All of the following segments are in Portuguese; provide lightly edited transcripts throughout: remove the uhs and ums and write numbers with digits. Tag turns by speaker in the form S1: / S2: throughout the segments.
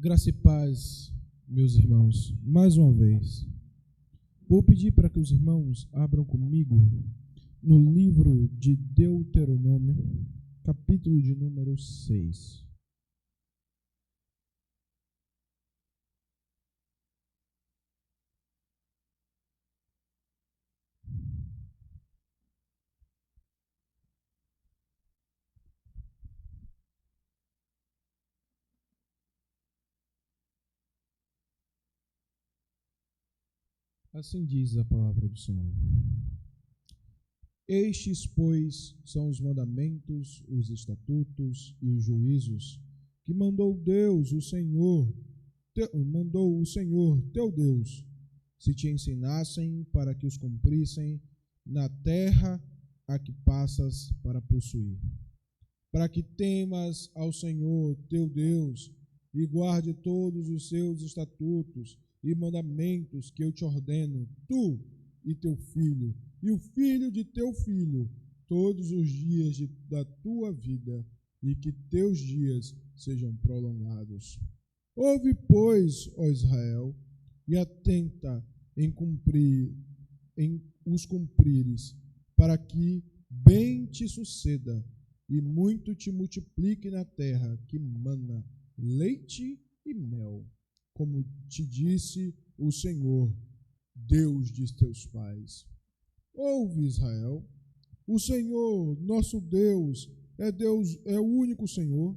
S1: Graça e paz, meus irmãos, mais uma vez. Vou pedir para que os irmãos abram comigo no livro de Deuteronômio, capítulo de número 6. Assim diz a palavra do Senhor. Estes, pois, são os mandamentos, os estatutos e os juízos que mandou o Senhor teu Deus, se te ensinassem para que os cumprissem na terra a que passas para possuir. Para que temas ao Senhor teu Deus e guarde todos os seus estatutos e mandamentos que eu te ordeno, tu e teu filho, e o filho de teu filho, todos os dias da tua vida, e que teus dias sejam prolongados. Ouve, pois, ó Israel, e atenta em os cumprires, para que bem te suceda, e muito te multiplique na terra que mana leite e mel, como te disse o Senhor, Deus de teus pais. Ouve, Israel, o Senhor, nosso Deus, é o único Senhor.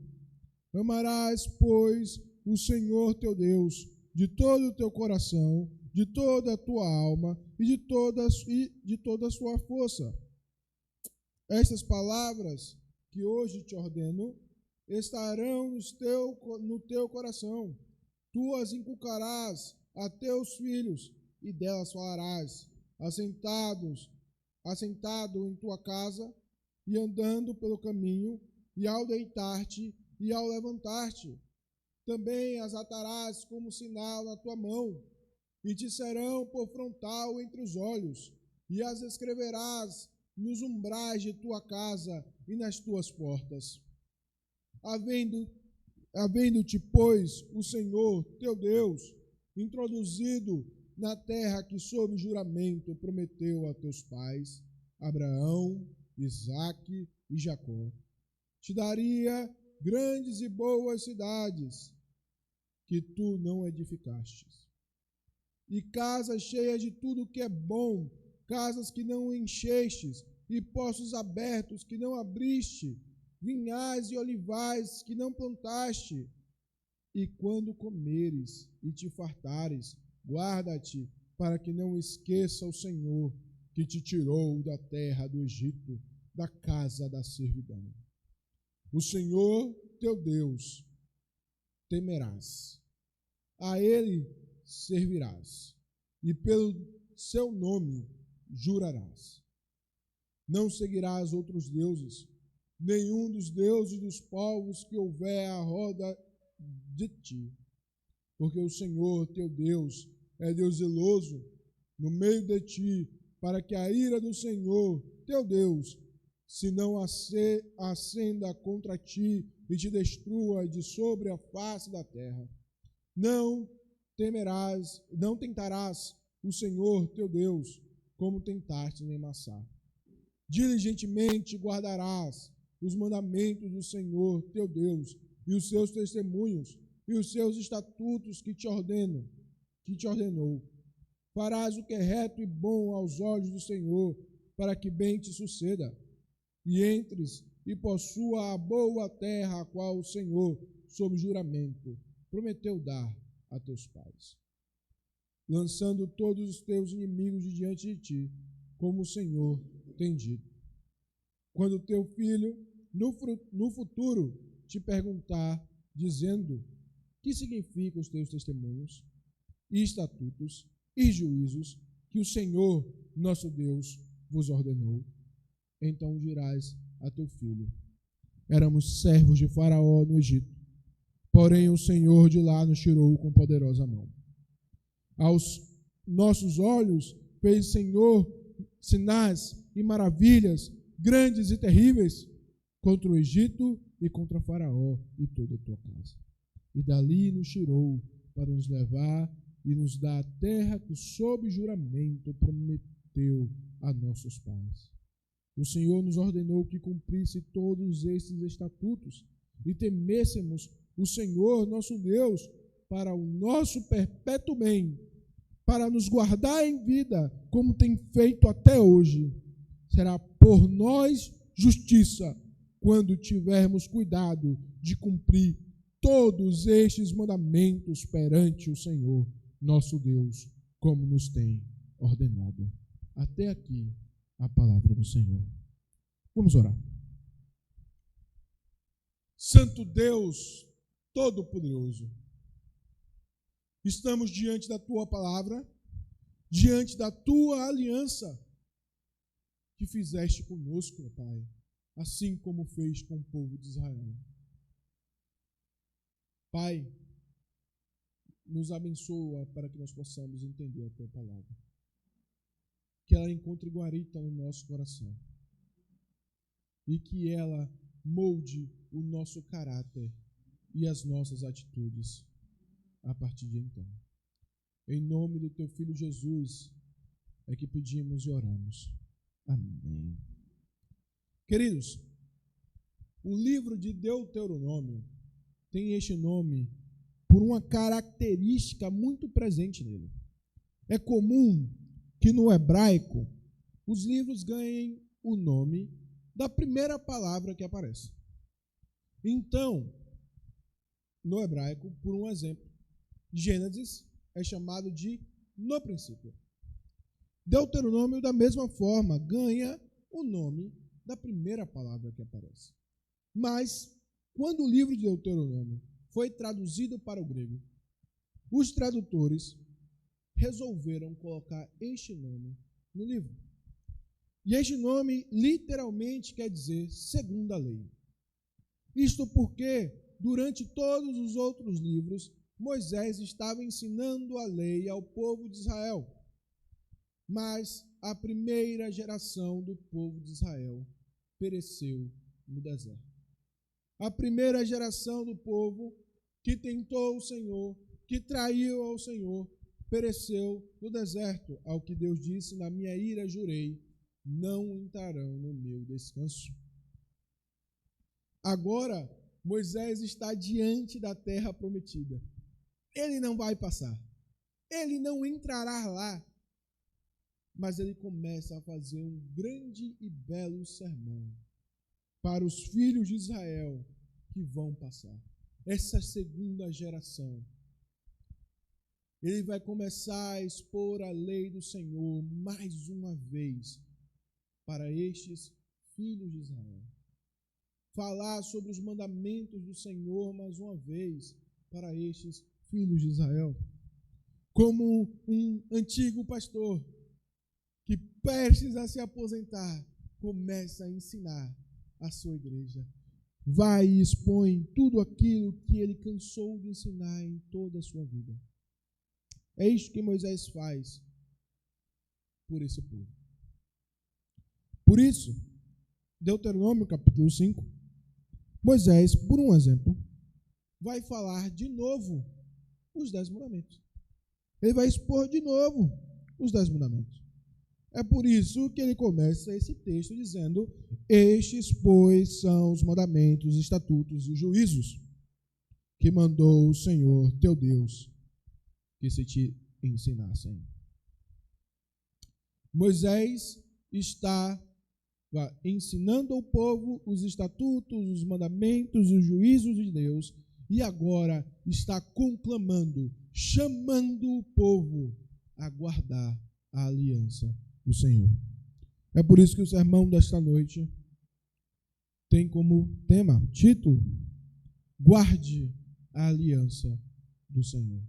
S1: Amarás, pois, o Senhor teu Deus de todo o teu coração, de toda a tua alma e de toda a sua força. Estas palavras que hoje te ordeno estarão no teu coração. Tu as inculcarás a teus filhos, e delas falarás, assentado em tua casa, e andando pelo caminho, e ao deitar-te e ao levantar-te. Também as atarás como sinal na tua mão, e te serão por frontal entre os olhos, e as escreverás nos umbrais de tua casa e nas tuas portas. Havendo-te, pois, o Senhor, teu Deus, introduzido na terra que sob juramento prometeu a teus pais, Abraão, Isaque e Jacó, te daria grandes e boas cidades que tu não edificastes, e casas cheias de tudo que é bom, casas que não enchestes, e poços abertos que não abriste, vinhais e olivais que não plantaste. E quando comeres e te fartares, guarda-te para que não esqueça o Senhor que te tirou da terra do Egito, da casa da servidão. O Senhor teu Deus temerás, a Ele servirás, e pelo seu nome jurarás. Não seguirás outros deuses, nenhum dos deuses dos povos que houver à roda de ti, porque o Senhor teu Deus é Deus zeloso no meio de ti, para que a ira do Senhor teu Deus se não acenda contra ti e te destrua de sobre a face da terra. Não tentarás o Senhor teu Deus como tentaste em Massá. Diligentemente guardarás os mandamentos do Senhor teu Deus e os seus testemunhos e os seus estatutos que te ordenou. Farás o que é reto e bom aos olhos do Senhor, para que bem te suceda, e entres e possua a boa terra a qual o Senhor, sob juramento, prometeu dar a teus pais, lançando todos os teus inimigos de diante de ti, como o Senhor tem dito. Quando teu filho, no futuro, te perguntar, dizendo: que significam os teus testemunhos, e estatutos, e juízos, que o Senhor, nosso Deus, vos ordenou? Então dirás a teu filho: éramos servos de Faraó no Egito, porém o Senhor de lá nos tirou com poderosa mão. Aos nossos olhos fez o Senhor sinais e maravilhas grandes e terríveis contra o Egito e contra Faraó e toda a tua casa. e dali nos tirou para nos levar e nos dar a terra que sob juramento prometeu a nossos pais. O Senhor nos ordenou que cumprisse todos estes estatutos e temêssemos o Senhor nosso Deus para o nosso perpétuo bem, para nos guardar em vida, como tem feito até hoje. Será por nós justiça, quando tivermos cuidado de cumprir todos estes mandamentos perante o Senhor nosso Deus, como nos tem ordenado. Até aqui a palavra do Senhor. Vamos orar. Santo Deus Todo-Poderoso, estamos diante da Tua palavra, diante da Tua aliança que fizeste conosco, ó Pai, assim como fez com o povo de Israel. Pai, nos abençoa para que nós possamos entender a Tua palavra. Que ela encontre guarita no nosso coração e que ela molde o nosso caráter e as nossas atitudes a partir de então. Em nome do Teu Filho Jesus é que pedimos e oramos. Amém. Queridos, o livro de Deuteronômio tem este nome por uma característica muito presente nele. É comum que no hebraico os livros ganhem o nome da primeira palavra que aparece. Então, no hebraico, por um exemplo, Gênesis é chamado de no princípio. Deuteronômio, da mesma forma, ganha o nome da primeira palavra que aparece. Mas, quando o livro de Deuteronômio foi traduzido para o grego, os tradutores resolveram colocar este nome no livro. E este nome literalmente quer dizer segunda lei. Isto porque, durante todos os outros livros, Moisés estava ensinando a lei ao povo de Israel. Mas a primeira geração do povo de Israel pereceu no deserto. A primeira geração do povo que tentou o Senhor, que traiu ao Senhor, pereceu no deserto, ao que Deus disse: na minha ira jurei, não entrarão no meu descanso. Agora, Moisés está diante da terra prometida. Ele não vai passar. Ele não entrará lá. Mas ele começa a fazer um grande e belo sermão para os filhos de Israel que vão passar. Essa segunda geração. Ele vai começar a expor a lei do Senhor mais uma vez para estes filhos de Israel. Falar sobre os mandamentos do Senhor mais uma vez para estes filhos de Israel. Como um antigo pastor que, prestes a se aposentar, começa a ensinar a sua igreja. Vai e expõe tudo aquilo que ele cansou de ensinar em toda a sua vida. É isso que Moisés faz por esse povo. Por isso, Deuteronômio capítulo 5, Moisés, por um exemplo, vai falar de novo os 10 mandamentos. Ele vai expor de novo os 10 mandamentos. É por isso que ele começa esse texto dizendo: estes, pois, são os mandamentos, os estatutos e os juízos que mandou o Senhor teu Deus que se te ensinassem. Moisés está ensinando ao povo os estatutos, os mandamentos, os juízos de Deus, e agora está conclamando, chamando o povo a guardar a aliança do Senhor. É por isso que o sermão desta noite tem como tema, título: guarde a aliança do Senhor.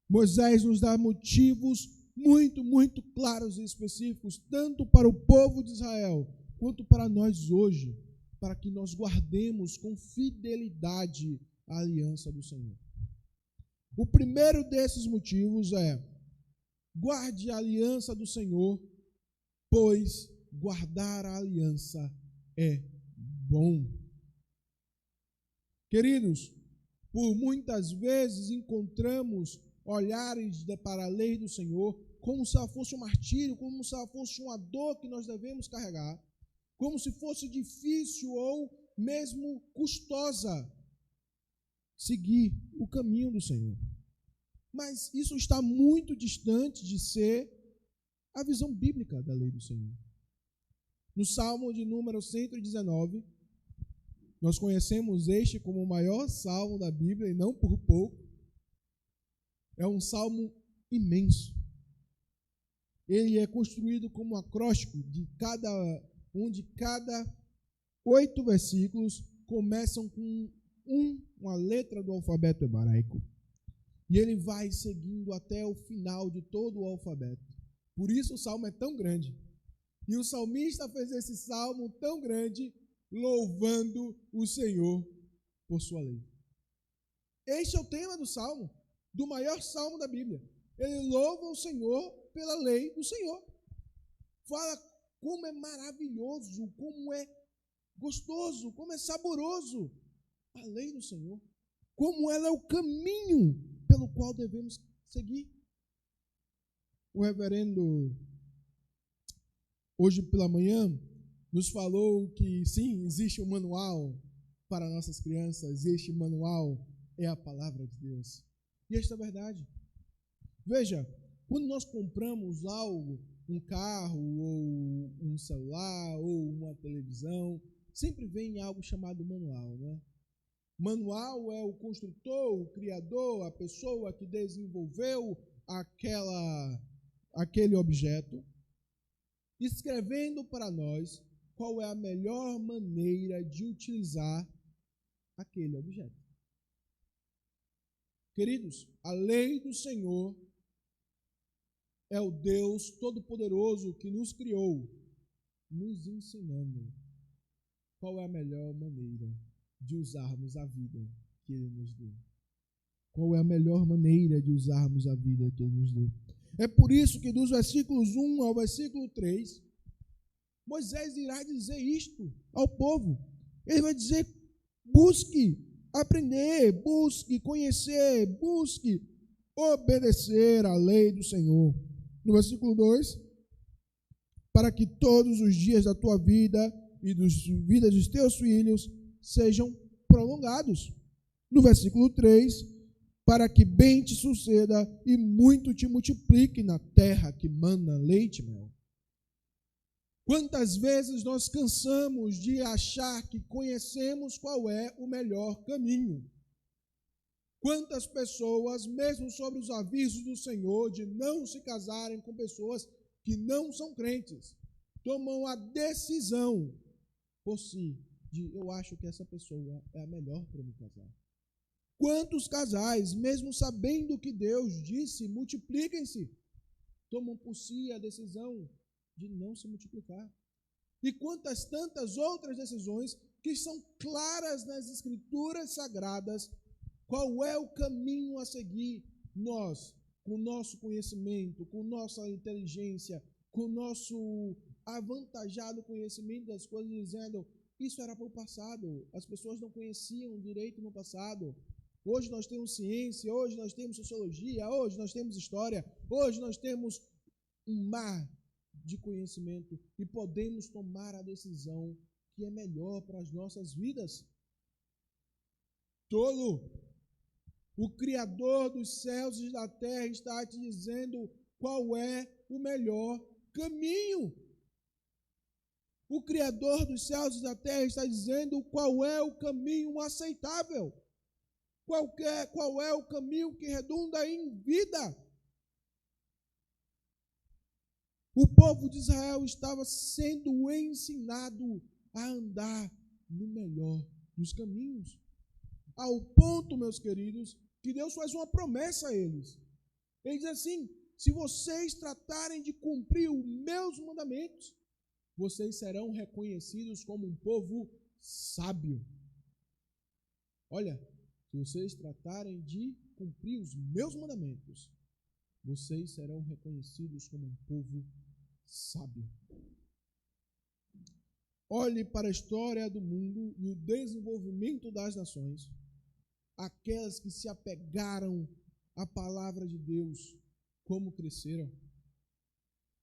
S1: Moisés nos dá motivos muito claros e específicos, tanto para o povo de Israel, quanto para nós hoje, para que nós guardemos com fidelidade a aliança do Senhor. O primeiro desses motivos é: guarde a aliança do Senhor, pois guardar a aliança é bom. Queridos, Por muitas vezes encontramos olhares para a lei do Senhor como se ela fosse um martírio, como se ela fosse uma dor que nós devemos carregar, como se fosse difícil ou mesmo custosa seguir o caminho do Senhor. Mas isso está muito distante de ser a visão bíblica da lei do Senhor. No Salmo de número 119, nós conhecemos este como o maior salmo da Bíblia, e não por pouco. É um salmo imenso. Ele é construído como um acróstico, onde cada 8 versículos começam com uma letra do alfabeto hebraico. E ele vai seguindo até o final de todo o alfabeto. Por isso o salmo é tão grande. E o salmista fez esse salmo tão grande, louvando o Senhor por sua lei. Este é o tema do salmo, do maior salmo da Bíblia. Ele louva o Senhor pela lei do Senhor. Fala como é maravilhoso, como é gostoso, como é saboroso a lei do Senhor. Como ela é o caminho pelo qual devemos seguir. O reverendo, hoje pela manhã, nos falou que sim, existe um manual para nossas crianças, este manual é a palavra de Deus. E esta é a verdade. Veja, quando nós compramos algo, um carro, ou um celular, ou uma televisão, sempre vem algo chamado manual, né? Manual é o construtor, o criador, a pessoa que desenvolveu aquele objeto, escrevendo para nós qual é a melhor maneira de utilizar aquele objeto. Queridos, a lei do Senhor é o Deus Todo-Poderoso que nos criou, nos ensinando qual é a melhor maneira de usarmos a vida que Ele nos deu. Qual é a melhor maneira de usarmos a vida que Ele nos deu. É por isso que dos versículos 1 ao versículo 3, Moisés irá dizer isto ao povo. Ele vai dizer, busque aprender, busque conhecer, busque obedecer à lei do Senhor. No versículo 2, para que todos os dias da tua vida e das vidas dos teus filhos sejam prolongados. No versículo 3, para que bem te suceda e muito te multiplique na terra que mana leite e mel. Quantas vezes nós cansamos de achar que conhecemos qual é o melhor caminho? Quantas pessoas, mesmo sobre os avisos do Senhor de não se casarem com pessoas que não são crentes, tomam a decisão por si de eu acho que essa pessoa é a melhor para me casar. Quantos casais, mesmo sabendo que Deus disse, multipliquem-se, tomam por si a decisão de não se multiplicar. E quantas tantas outras decisões que são claras nas Escrituras Sagradas, qual é o caminho a seguir? Nós, com o nosso conhecimento, com nossa inteligência, com o nosso avantajado conhecimento das coisas, dizendo, isso era para o passado, as pessoas não conheciam direito no passado. Hoje nós temos ciência, hoje nós temos sociologia, hoje nós temos história, hoje nós temos um mar de conhecimento e podemos tomar a decisão que é melhor para as nossas vidas. Tolo! O Criador dos céus e da terra está te dizendo qual é o melhor caminho. O Criador dos céus e da terra está dizendo qual é o caminho aceitável. Qual é o caminho que redunda em vida. O povo de Israel estava sendo ensinado a andar no melhor dos caminhos. Ao ponto, meus queridos, que Deus faz uma promessa a eles. Ele diz assim, se vocês tratarem de cumprir os meus mandamentos, vocês serão reconhecidos como um povo sábio. Olha, se vocês tratarem de cumprir os meus mandamentos, vocês serão reconhecidos como um povo sábio. Olhe para a história do mundo e o desenvolvimento das nações. aquelas que se apegaram à palavra de Deus, como cresceram.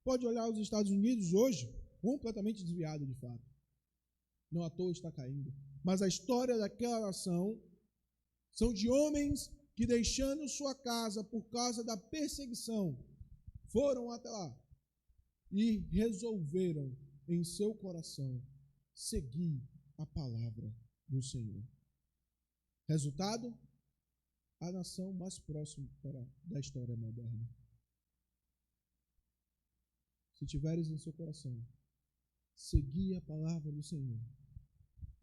S1: Pode olhar os Estados Unidos hoje, completamente desviado de fato. Não à toa está caindo. Mas a história daquela nação são de homens que, deixando sua casa por causa da perseguição, foram até lá e resolveram em seu coração seguir a palavra do Senhor. Resultado? A nação mais próxima da história moderna. Se tiveres em seu coração seguir a palavra do Senhor,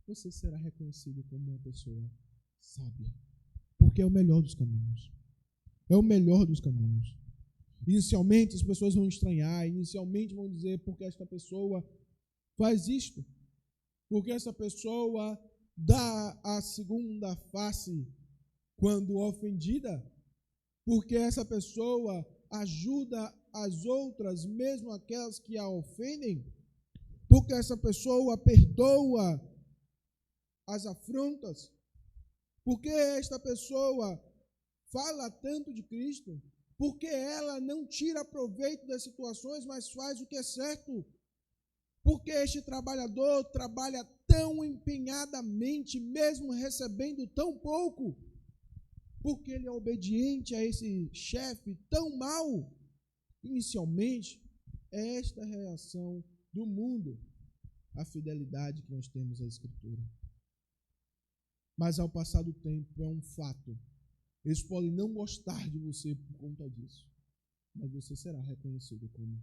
S1: você será reconhecido como uma pessoa sábia, porque é o melhor dos caminhos. É o melhor dos caminhos. Inicialmente as pessoas vão estranhar, inicialmente vão dizer porque esta pessoa faz isto, porque essa pessoa dá a segunda face quando ofendida, porque essa pessoa ajuda as outras, mesmo aquelas que a ofendem, porque essa pessoa perdoa as afrontas, porque esta pessoa fala tanto de Cristo, porque ela não tira proveito das situações, mas faz o que é certo, porque este trabalhador trabalha tão empenhadamente, mesmo recebendo tão pouco, porque ele é obediente a esse chefe tão mau. Inicialmente, é esta a reação do mundo à fidelidade que nós temos à Escritura. Mas ao passar do tempo, é um fato. Eles podem não gostar de você por conta disso, mas você será reconhecido como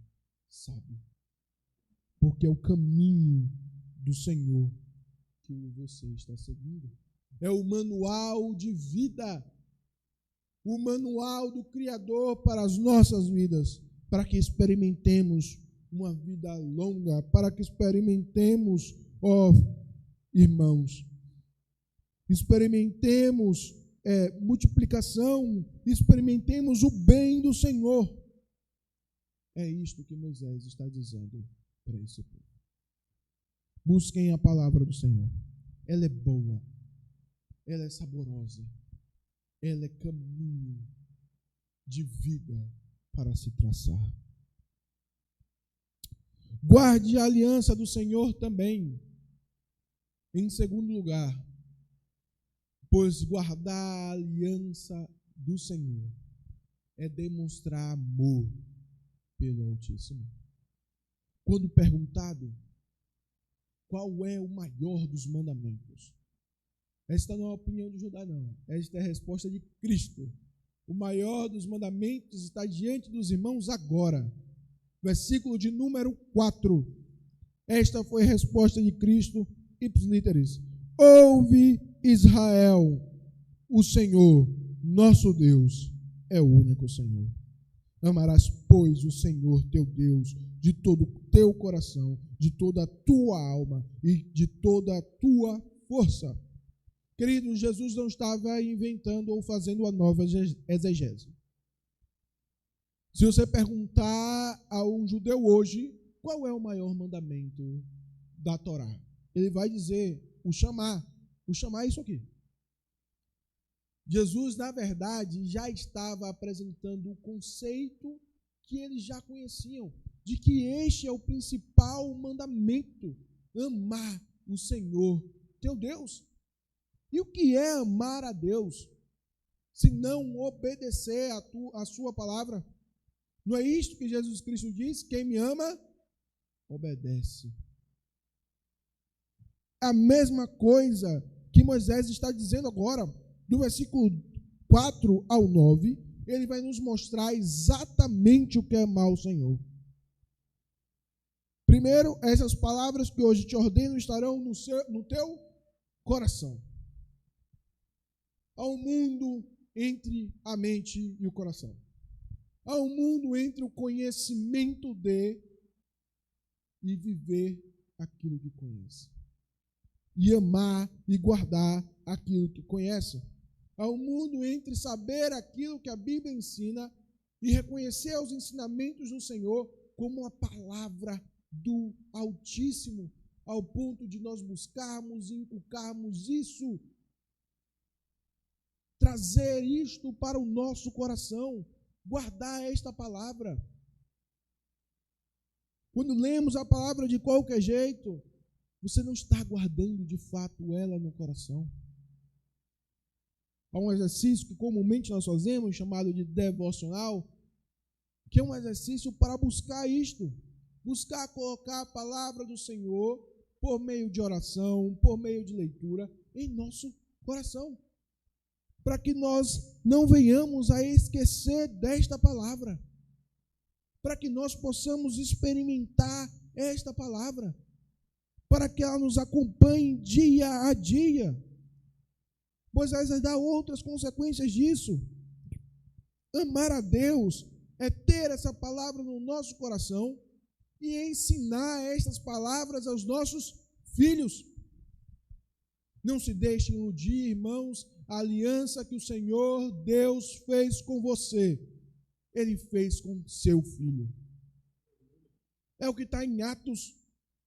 S1: sábio. Porque é o caminho do Senhor que você está seguindo. É o manual de vida, o manual do Criador para as nossas vidas, para que experimentemos uma vida longa, para que experimentemos, irmãos, experimentemos multiplicação, experimentemos o bem do Senhor. É isto que Moisés está dizendo para esse povo. Busquem a palavra do Senhor. Ela é boa, ela é saborosa, ela é caminho de vida para se traçar. Guarde a aliança do Senhor também. Em segundo lugar, pois guardar a aliança do Senhor é demonstrar amor pelo Altíssimo. Quando perguntado qual é o maior dos mandamentos, esta não é a opinião de Judá, não. Esta é a resposta de Cristo. O maior dos mandamentos está diante dos irmãos agora. Versículo de número 4. Esta foi a resposta de Cristo, ipsis literis. Ouve, Israel, o Senhor, nosso Deus, é o único Senhor. Amarás, pois, o Senhor teu Deus de todo o teu coração, de toda a tua alma e de toda a tua força. Queridos, Jesus não estava inventando ou fazendo uma nova exegese. Se você perguntar a um judeu hoje, qual é o maior mandamento da Torá? Ele vai dizer o chamar. O chamar é isso aqui. Jesus, na verdade, já estava apresentando o conceito que eles já conheciam, de que este é o principal mandamento, amar o Senhor, teu Deus. E o que é amar a Deus, se não obedecer a sua palavra? Não é isto que Jesus Cristo diz? Quem me ama, obedece. A mesma coisa que Moisés está dizendo agora, do versículo 4 ao 9, ele vai nos mostrar exatamente o que é amar o Senhor. Primeiro, essas palavras que hoje te ordeno estarão no teu coração. Há um mundo entre a mente e o coração. Há um mundo entre o conhecimento de e viver aquilo que conhece. E amar e guardar aquilo que conhece. Há um mundo entre saber aquilo que a Bíblia ensina e reconhecer os ensinamentos do Senhor como a palavra do Altíssimo, ao ponto de nós buscarmos e inculcarmos isso trazer isto para o nosso coração, guardar esta palavra. Quando lemos a palavra de qualquer jeito, você não está guardando de fato ela no coração. Há um exercício que comumente nós fazemos, chamado de devocional, que é um exercício para buscar isto, buscar colocar a palavra do Senhor por meio de oração, por meio de leitura, em nosso coração, para que nós não venhamos a esquecer desta palavra, para que nós possamos experimentar esta palavra, para que ela nos acompanhe dia a dia. Moisés vai dar outras consequências disso. Amar a Deus é ter essa palavra no nosso coração e ensinar estas palavras aos nossos filhos. Não se deixem iludir, irmãos, a aliança que o Senhor Deus fez com você, Ele fez com seu filho. É o que está em Atos.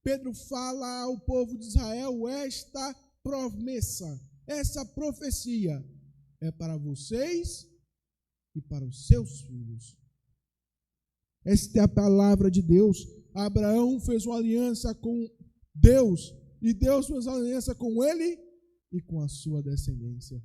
S1: Pedro fala ao povo de Israel, esta promessa, essa profecia é para vocês e para os seus filhos. Esta é a palavra de Deus. Abraão fez uma aliança com Deus, e Deus fez uma aliança com ele e com a sua descendência.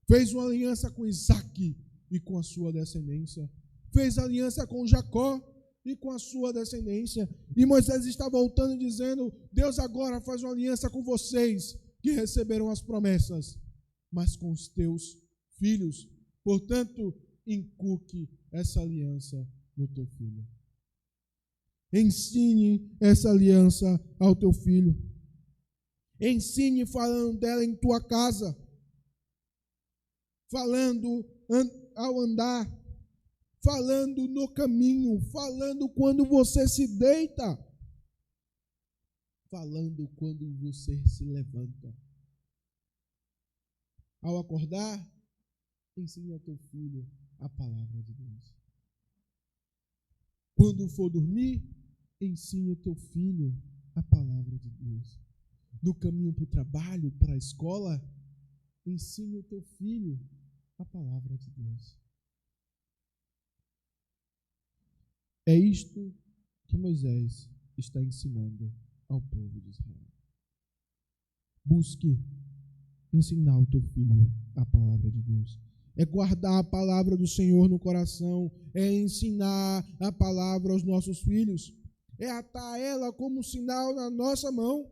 S1: Fez uma aliança com Isaque e com a sua descendência. Fez aliança com Jacó e com a sua descendência. E Moisés está voltando dizendo, Deus agora faz uma aliança com vocês que receberam as promessas, mas com os teus filhos. Portanto, inculque essa aliança no teu filho. Ensine essa aliança ao teu filho. Ensine falando dela em tua casa. Falando ao andar. Falando no caminho. Falando quando você se deita. Falando quando você se levanta. Ao acordar, ensine ao teu filho a palavra de Deus. Quando for dormir, ensine ao teu filho a palavra de Deus. No caminho para o trabalho, para a escola, ensine ao teu filho a palavra de Deus. É isto que Moisés está ensinando ao povo de Israel. Busque ensinar ao teu filho a palavra de Deus. É guardar a palavra do Senhor no coração, é ensinar a palavra aos nossos filhos, é atar ela como sinal na nossa mão,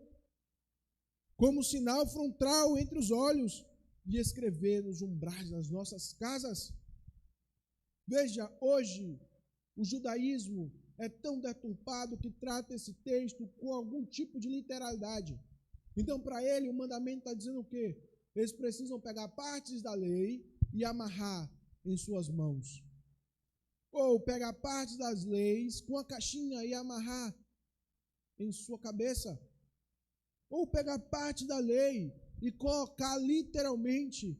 S1: como sinal frontal entre os olhos, e escrever nos umbrais das nossas casas. Veja, hoje o judaísmo é tão deturpado que trata esse texto com algum tipo de literalidade. Então, para ele, o mandamento está dizendo o quê? Eles precisam pegar partes da lei e amarrar em suas mãos. Ou pegar partes das leis com a caixinha e amarrar em sua cabeça. Ou pegar parte da lei e colocar literalmente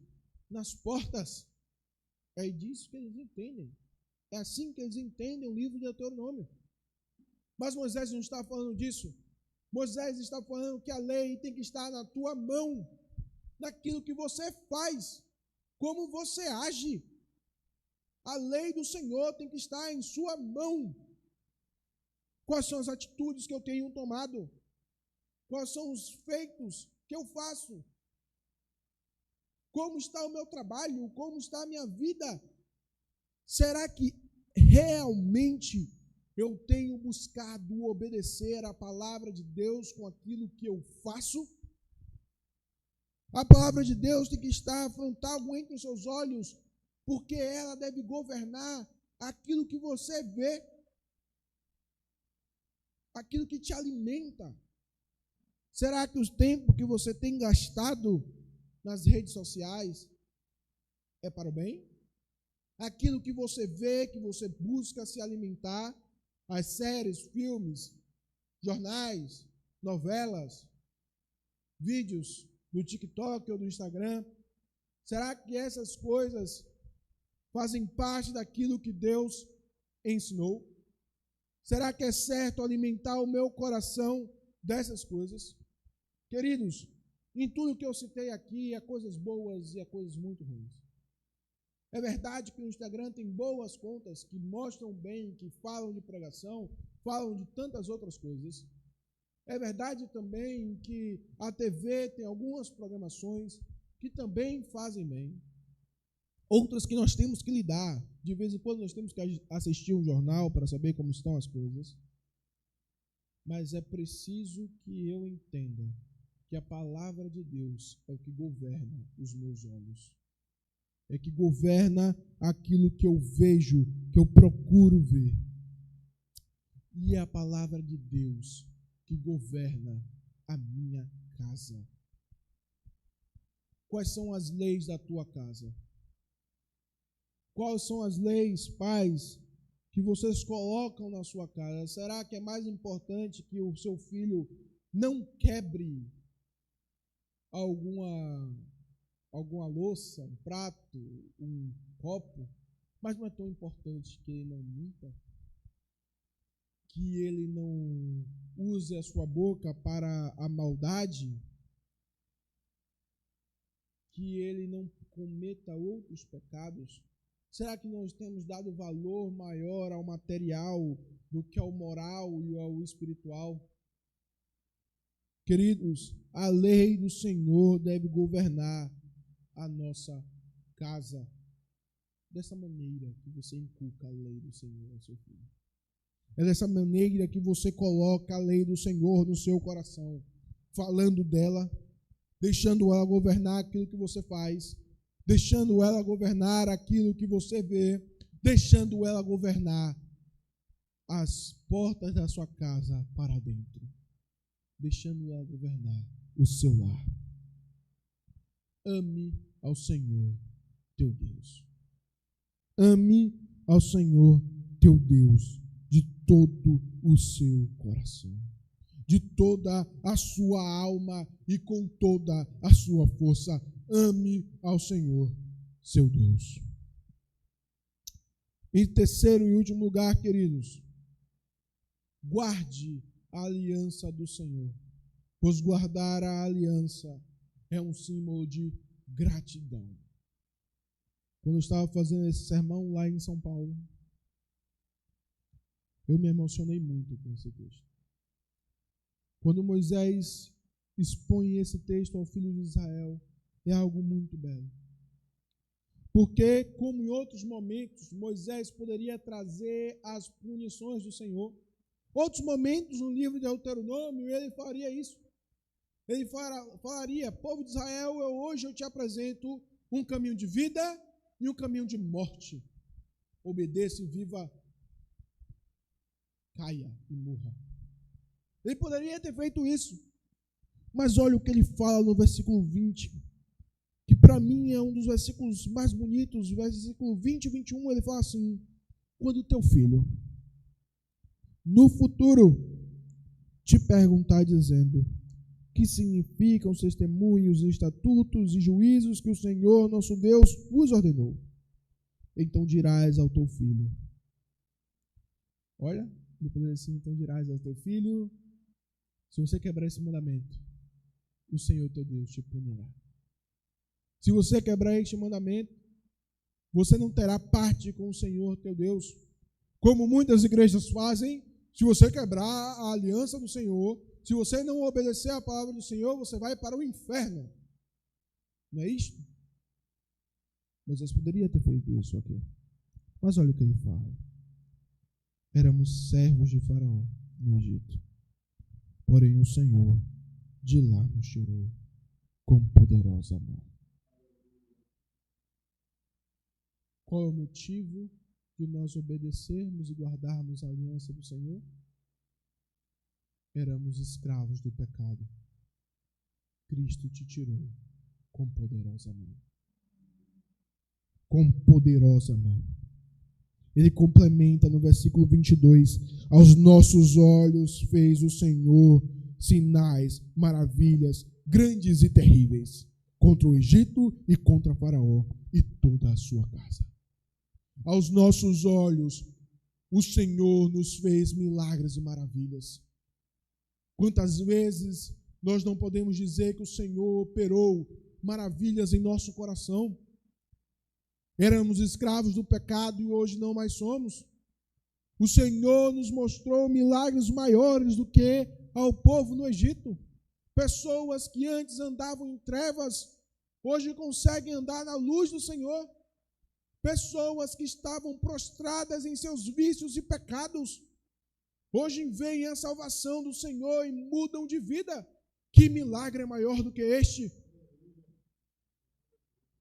S1: nas portas. É disso que eles entendem. É assim que eles entendem o livro de Deuteronômio. Mas Moisés não está falando disso. Moisés está falando que a lei tem que estar na tua mão, naquilo que você faz, como você age. A lei do Senhor tem que estar em sua mão. Quais são as atitudes que eu tenho tomado? Quais são os feitos que eu faço? Como está o meu trabalho? Como está a minha vida? Será que realmente eu tenho buscado obedecer a palavra de Deus com aquilo que eu faço? A palavra de Deus tem que estar frontal entre os seus olhos, porque ela deve governar aquilo que você vê, aquilo que te alimenta. Será que o tempo que você tem gastado nas redes sociais é para o bem? Aquilo que você vê, que você busca se alimentar, as séries, filmes, jornais, novelas, vídeos do TikTok ou do Instagram, será que essas coisas fazem parte daquilo que Deus ensinou? Será que é certo alimentar o meu coração dessas coisas? Queridos, em tudo que eu citei aqui, há coisas boas e há coisas muito ruins. É verdade que o Instagram tem boas contas que mostram bem, que falam de pregação, falam de tantas outras coisas. É verdade também que a TV tem algumas programações que também fazem bem. Outras que nós temos que lidar. De vez em quando nós temos que assistir um jornal para saber como estão as coisas. Mas é preciso que eu entenda que a palavra de Deus é o que governa os meus olhos. É que governa aquilo que eu vejo, que eu procuro ver. E é a palavra de Deus que governa a minha casa. Quais são as leis da tua casa? Quais são as leis, pais, que vocês colocam na sua casa? Será que é mais importante que o seu filho não quebre alguma louça, um prato, um copo? Mas não é tão importante que ele não minta? Que ele não use a sua boca para a maldade? Que ele não cometa outros pecados? Será que nós temos dado valor maior ao material do que ao moral e ao espiritual? Queridos, a lei do Senhor deve governar a nossa casa. Dessa maneira que você inculca a lei do Senhor ao seu filho. É dessa maneira que você coloca a lei do Senhor no seu coração, falando dela, deixando ela governar aquilo que você faz, deixando ela governar aquilo que você vê, deixando ela governar as portas da sua casa para dentro, deixando ela governar o seu lar. Ame ao Senhor teu Deus. Ame ao Senhor teu Deus de todo o seu coração, de toda a sua alma e com toda a sua força. Ame ao Senhor, seu Deus. Em terceiro e último lugar, queridos, guarde a aliança do Senhor, pois guardar a aliança é um símbolo de gratidão. Quando eu estava fazendo esse sermão lá em São Paulo, eu me emocionei muito com esse texto. Quando Moisés expõe esse texto ao filho de Israel, é algo muito belo. Porque, como em outros momentos, Moisés poderia trazer as punições do Senhor. Outros momentos no livro de Deuteronômio, ele faria isso. Ele falaria, povo de Israel, hoje eu te apresento um caminho de vida e um caminho de morte. Obedeça e viva, caia e morra. Ele poderia ter feito isso. Mas olha o que ele fala no versículo 20, que para mim é um dos versículos mais bonitos, versículo 20 e 21, ele fala assim: quando teu filho, no futuro, te perguntar dizendo, que significam os testemunhos, estatutos e juízos que o Senhor, nosso Deus, vos ordenou, então dirás ao teu filho, olha, depois assim, então dirás ao teu filho, se você quebrar esse mandamento, o Senhor teu Deus te punirá. Se você quebrar este mandamento, você não terá parte com o Senhor teu Deus. Como muitas igrejas fazem, se você quebrar a aliança do Senhor, se você não obedecer à palavra do Senhor, você vai para o inferno. Não é isto? Moisés poderia ter feito isso aqui. Mas olha o que ele fala. Éramos servos de Faraó no Egito. Porém o Senhor de lá nos tirou com poderosa mão. Qual é o motivo de nós obedecermos e guardarmos a aliança do Senhor? Éramos escravos do pecado. Cristo te tirou com poderosa mão. Com poderosa mão. Ele complementa no versículo 22, aos nossos olhos fez o Senhor sinais, maravilhas, grandes e terríveis, contra o Egito e contra Faraó e toda a sua casa. Aos nossos olhos, o Senhor nos fez milagres e maravilhas. Quantas vezes nós não podemos dizer que o Senhor operou maravilhas em nosso coração. Éramos escravos do pecado e hoje não mais somos. O Senhor nos mostrou milagres maiores do que ao povo no Egito. Pessoas que antes andavam em trevas, hoje conseguem andar na luz do Senhor. Pessoas que estavam prostradas em seus vícios e pecados, hoje veem a salvação do Senhor e mudam de vida. Que milagre é maior do que este?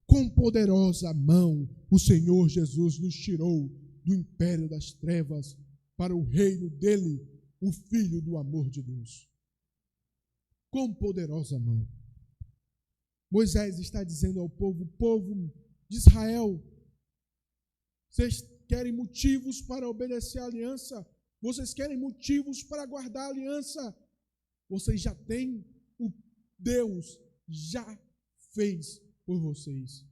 S1: Com poderosa mão, o Senhor Jesus nos tirou do império das trevas para o reino dele, o Filho do amor de Deus. Com poderosa mão. Moisés está dizendo ao povo de Israel: vocês querem motivos para obedecer a aliança? Vocês querem motivos para guardar a aliança? Vocês já têm, o Deus já fez por vocês.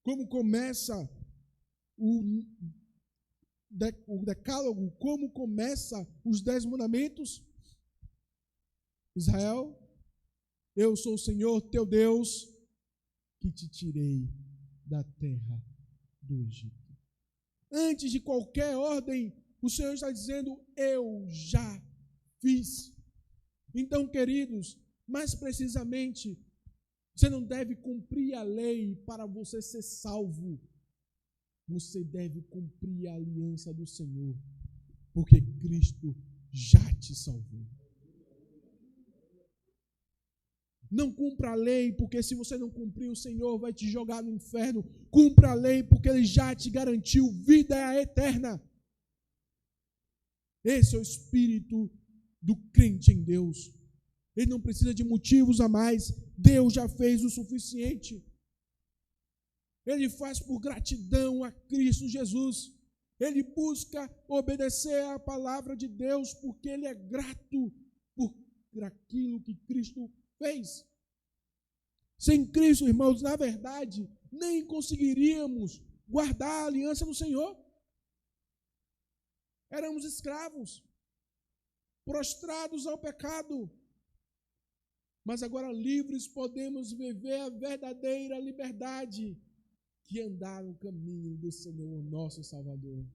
S1: Como começa o decálogo, como começa os 10 mandamentos? Israel, eu sou o Senhor teu Deus, que te tirei da terra do Egito. Antes de qualquer ordem, o Senhor está dizendo: eu já fiz. Então, queridos, mais precisamente, você não deve cumprir a lei para você ser salvo. Você deve cumprir a aliança do Senhor, porque Cristo já te salvou. Não cumpra a lei, porque se você não cumprir, o Senhor vai te jogar no inferno. Cumpra a lei, porque Ele já te garantiu vida eterna. Esse é o espírito do crente em Deus. Ele não precisa de motivos a mais. Deus já fez o suficiente. Ele faz por gratidão a Cristo Jesus. Ele busca obedecer à palavra de Deus, porque ele é grato por aquilo que Cristo fez. Sem Cristo, irmãos, na verdade, nem conseguiríamos guardar a aliança do Senhor. Éramos escravos, prostrados ao pecado. Mas agora livres podemos viver a verdadeira liberdade, que é andar no caminho do Senhor, nosso Salvador.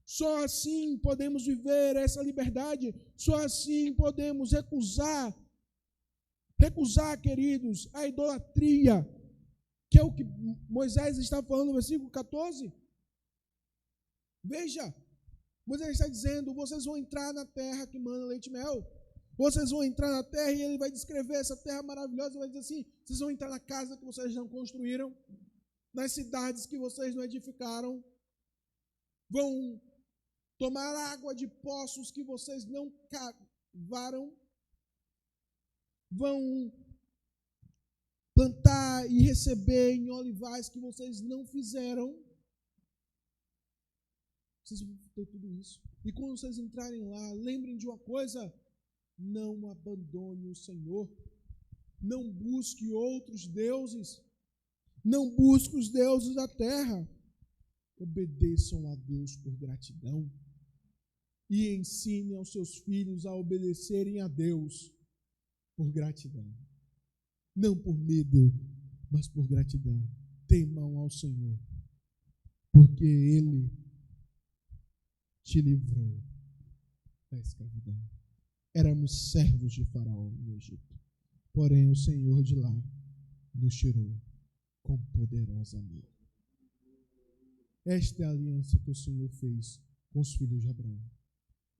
S1: Só assim podemos viver essa liberdade, só assim podemos recusar, queridos, a idolatria, que é o que Moisés está falando no versículo 14. Veja, Moisés está dizendo: vocês vão entrar na terra que mana leite e mel. Vocês vão entrar na terra, e ele vai descrever essa terra maravilhosa, e vai dizer assim: vocês vão entrar na casa que vocês não construíram, nas cidades que vocês não edificaram, vão tomar água de poços que vocês não cavaram, vão plantar e receber em olivais que vocês não fizeram. Vocês vão ter tudo isso. E quando vocês entrarem lá, lembrem de uma coisa: não abandone o Senhor. Não busque outros deuses. Não busque os deuses da terra. Obedeçam a Deus por gratidão. E ensinem aos seus filhos a obedecerem a Deus por gratidão. Não por medo, mas por gratidão. Temam ao Senhor, porque Ele te livrou da escravidão. Éramos servos de Faraó no Egito, porém o Senhor de lá nos tirou com poderosa mão. Esta é a aliança que o Senhor fez com os filhos de Abraão.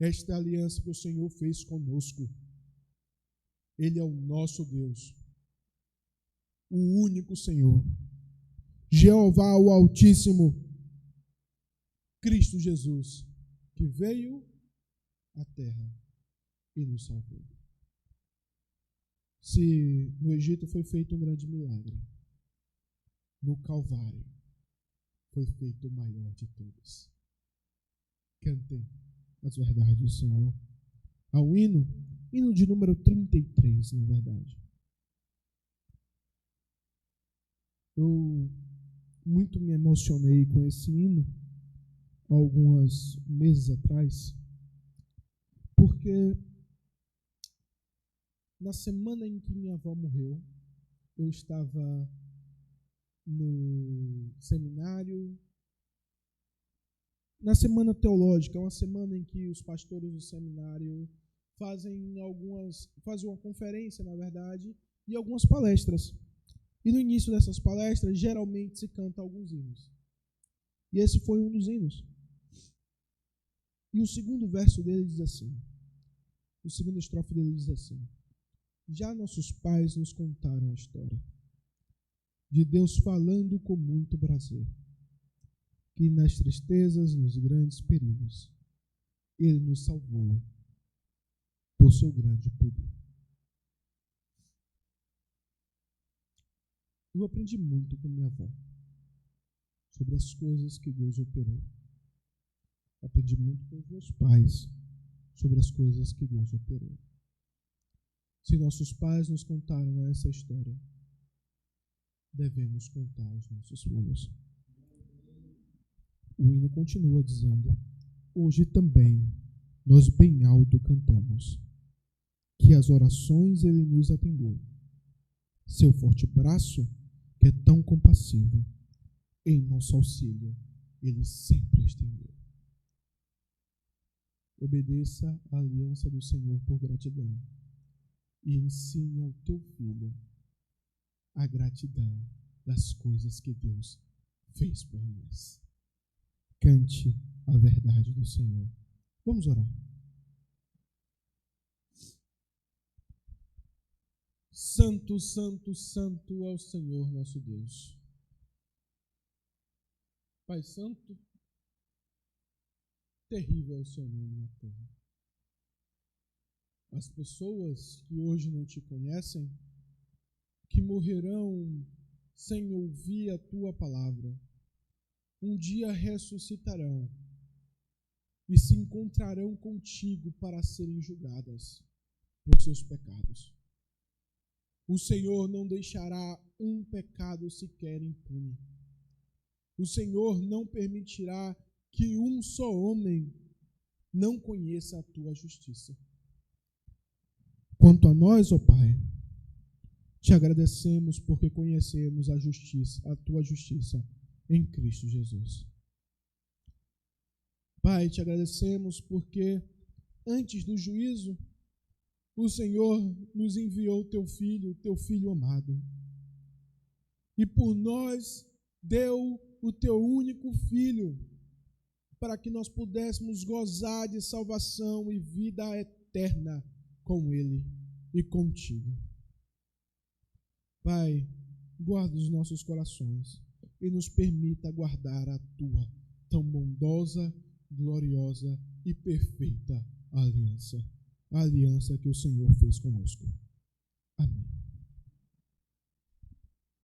S1: Esta é a aliança que o Senhor fez conosco. Ele é o nosso Deus, o único Senhor, Jeová o Altíssimo, Cristo Jesus, que veio à terra e nos salvou. Se no Egito foi feito um grande milagre, no Calvário foi feito o maior de todos. Cantem as verdades do Senhor. Ao hino de número 33, na verdade. Eu muito me emocionei com esse hino alguns meses atrás, porque Na semana em que minha avó morreu, eu estava no seminário. Na semana teológica, é uma semana em que os pastores do seminário fazem uma conferência, na verdade, e algumas palestras. E no início dessas palestras, geralmente se canta alguns hinos. E esse foi um dos hinos. E o segundo verso dele diz assim, o segundo estrofe dele diz assim: já nossos pais nos contaram a história de Deus falando com muito prazer, que nas tristezas, nos grandes perigos, Ele nos salvou por seu grande poder. Eu aprendi muito com minha avó sobre as coisas que Deus operou. Aprendi muito com os meus pais sobre as coisas que Deus operou. Se nossos pais nos contaram essa história, devemos contar aos nossos filhos. O hino continua dizendo: hoje também nós bem alto cantamos, que as orações Ele nos atendeu. Seu forte braço, que é tão compassivo, em nosso auxílio Ele sempre estendeu. Obedeça a aliança do Senhor por gratidão e ensine ao teu filho a gratidão das coisas que Deus fez por nós. Cante a verdade do Senhor. Vamos orar. Santo, santo, santo é o Senhor nosso Deus. Pai Santo, terrível é o seu nome na terra. As pessoas que hoje não te conhecem, que morrerão sem ouvir a tua palavra, um dia ressuscitarão e se encontrarão contigo para serem julgadas por seus pecados. O Senhor não deixará um pecado sequer impune. O Senhor não permitirá que um só homem não conheça a tua justiça. Quanto a nós, ó Pai, te agradecemos porque conhecemos a tua justiça em Cristo Jesus. Pai, te agradecemos porque antes do juízo, o Senhor nos enviou teu filho amado. E por nós deu o teu único filho, para que nós pudéssemos gozar de salvação e vida eterna com ele e contigo. Pai, guarda os nossos corações e nos permita guardar a tua tão bondosa, gloriosa e perfeita aliança. A aliança que o Senhor fez conosco.